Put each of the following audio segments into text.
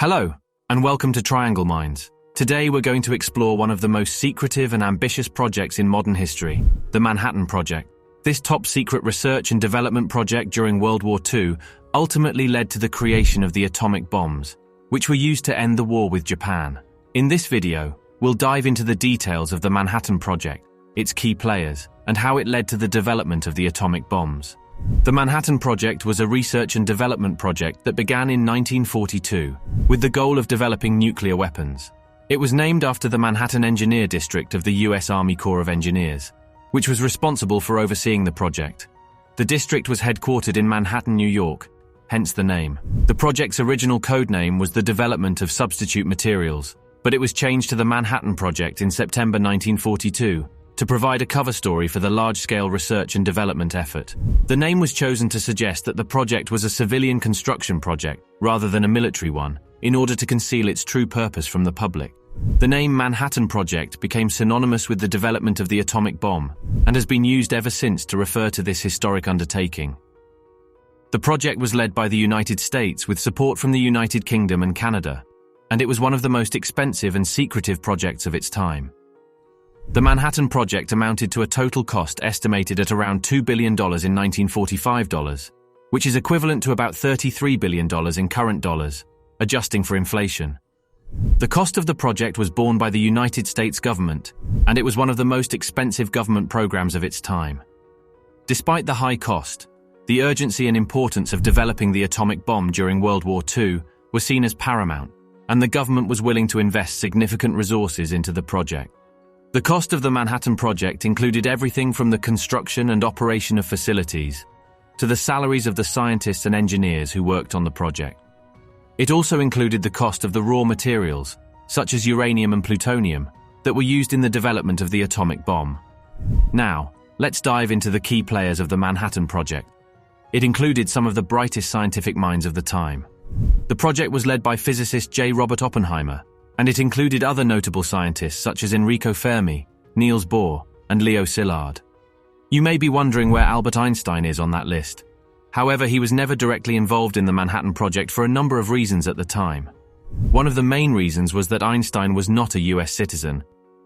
Hello, and welcome to Triangle Minds. Today we're going to explore one of the most secretive and ambitious projects in modern history, the Manhattan Project. This top-secret research and development project during World War II ultimately led to the creation of the atomic bombs, which were used to end the war with Japan. In this video, we'll dive into the details of the Manhattan Project, its key players, and how it led to the development of the atomic bombs. The Manhattan Project was a research and development project that began in 1942 with the goal of developing nuclear weapons. It was named after the Manhattan Engineer District of the U.S. Army Corps of Engineers, which was responsible for overseeing the project. The district was headquartered in Manhattan, New York, hence the name. The project's original code name was the Development of Substitute Materials, but it was changed to the Manhattan Project in September 1942 to provide a cover story for the large-scale research and development effort. The name was chosen to suggest that the project was a civilian construction project rather than a military one, in order to conceal its true purpose from the public. The name Manhattan Project became synonymous with the development of the atomic bomb and has been used ever since to refer to this historic undertaking. The project was led by the United States with support from the United Kingdom and Canada, and it was one of the most expensive and secretive projects of its time. The Manhattan Project amounted to a total cost estimated at around $2 billion in 1945 dollars, which is equivalent to about $33 billion in current dollars, adjusting for inflation. The cost of the project was borne by the United States government, and it was one of the most expensive government programs of its time. Despite the high cost, the urgency and importance of developing the atomic bomb during World War II were seen as paramount, and the government was willing to invest significant resources into the project. The cost of the Manhattan Project included everything from the construction and operation of facilities to the salaries of the scientists and engineers who worked on the project. It also included the cost of the raw materials, such as uranium and plutonium, that were used in the development of the atomic bomb. Now, let's dive into the key players of the Manhattan Project. It included some of the brightest scientific minds of the time. The project was led by physicist J. Robert Oppenheimer, and it included other notable scientists such as Enrico Fermi, Niels Bohr, and Leo Szilard. You may be wondering where Albert Einstein is on that list. However, he was never directly involved in the Manhattan Project for a number of reasons at the time. One of the main reasons was that Einstein was not a US citizen,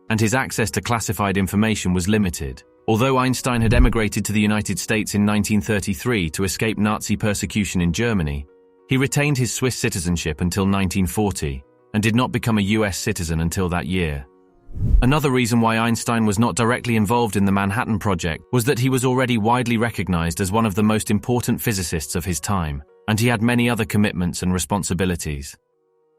and his access to classified information was limited. Although Einstein had emigrated to the United States in 1933 to escape Nazi persecution in Germany, he retained his Swiss citizenship until 1940, and did not become a US citizen until that year. Another reason why Einstein was not directly involved in the Manhattan Project was that he was already widely recognized as one of the most important physicists of his time, and he had many other commitments and responsibilities.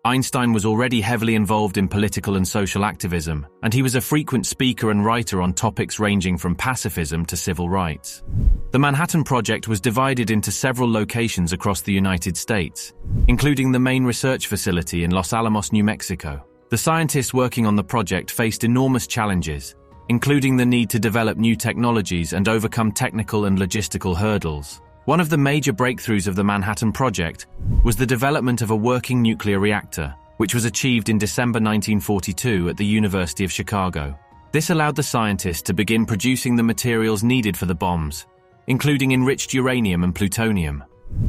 Einstein was already heavily involved in political and social activism, and he was a frequent speaker and writer on topics ranging from pacifism to civil rights. The Manhattan Project was divided into several locations across the United States, including the main research facility in Los Alamos, New Mexico. The scientists working on the project faced enormous challenges, including the need to develop new technologies and overcome technical and logistical hurdles. One of the major breakthroughs of the Manhattan Project was the development of a working nuclear reactor, which was achieved in December 1942 at the University of Chicago. This allowed the scientists to begin producing the materials needed for the bombs, including enriched uranium and plutonium.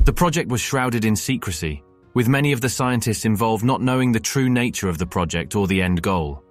The project was shrouded in secrecy, with many of the scientists involved not knowing the true nature of the project or the end goal.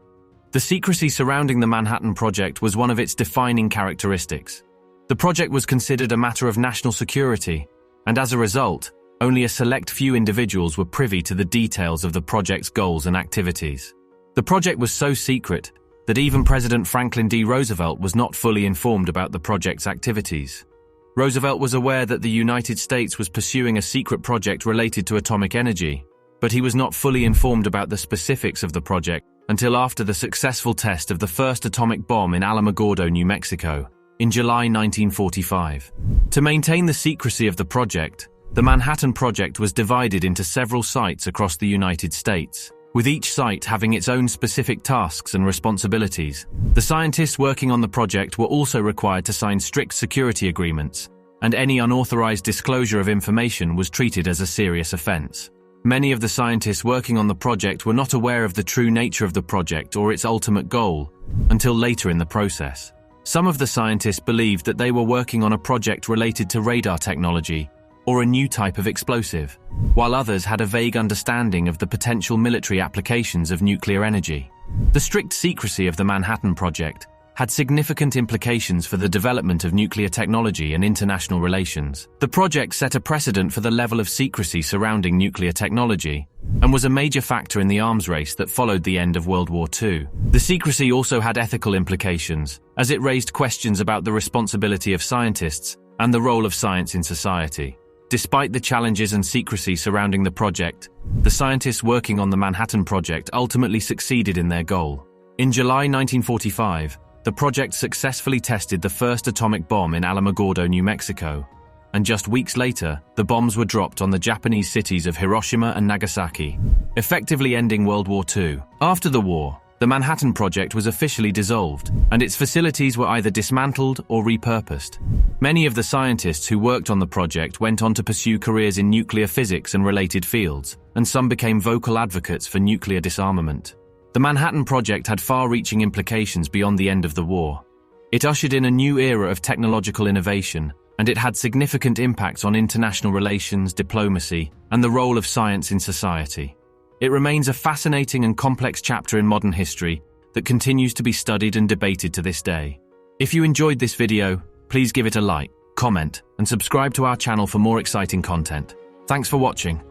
The secrecy surrounding the Manhattan Project was one of its defining characteristics. The project was considered a matter of national security, and as a result, only a select few individuals were privy to the details of the project's goals and activities. The project was so secret that even President Franklin D. Roosevelt was not fully informed about the project's activities. Roosevelt was aware that the United States was pursuing a secret project related to atomic energy, but he was not fully informed about the specifics of the project until after the successful test of the first atomic bomb in Alamogordo, New Mexico, in July 1945. To maintain the secrecy of the project, the Manhattan Project was divided into several sites across the United States, with each site having its own specific tasks and responsibilities. The scientists working on the project were also required to sign strict security agreements, and any unauthorized disclosure of information was treated as a serious offense. Many of the scientists working on the project were not aware of the true nature of the project or its ultimate goal until later in the process. Some of the scientists believed that they were working on a project related to radar technology, or a new type of explosive, while others had a vague understanding of the potential military applications of nuclear energy. The strict secrecy of the Manhattan Project had significant implications for the development of nuclear technology and international relations. The project set a precedent for the level of secrecy surrounding nuclear technology and was a major factor in the arms race that followed the end of World War II. The secrecy also had ethical implications, as it raised questions about the responsibility of scientists and the role of science in society. Despite the challenges and secrecy surrounding the project, the scientists working on the Manhattan Project ultimately succeeded in their goal. In July 1945, the project successfully tested the first atomic bomb in Alamogordo, New Mexico, and just weeks later, the bombs were dropped on the Japanese cities of Hiroshima and Nagasaki, effectively ending World War II. After the war, the Manhattan Project was officially dissolved, and its facilities were either dismantled or repurposed. Many of the scientists who worked on the project went on to pursue careers in nuclear physics and related fields, and some became vocal advocates for nuclear disarmament. The Manhattan Project had far-reaching implications beyond the end of the war. It ushered in a new era of technological innovation, and it had significant impacts on international relations, diplomacy, and the role of science in society. It remains a fascinating and complex chapter in modern history that continues to be studied and debated to this day. If you enjoyed this video, please give it a like, comment, and subscribe to our channel for more exciting content. Thanks for watching.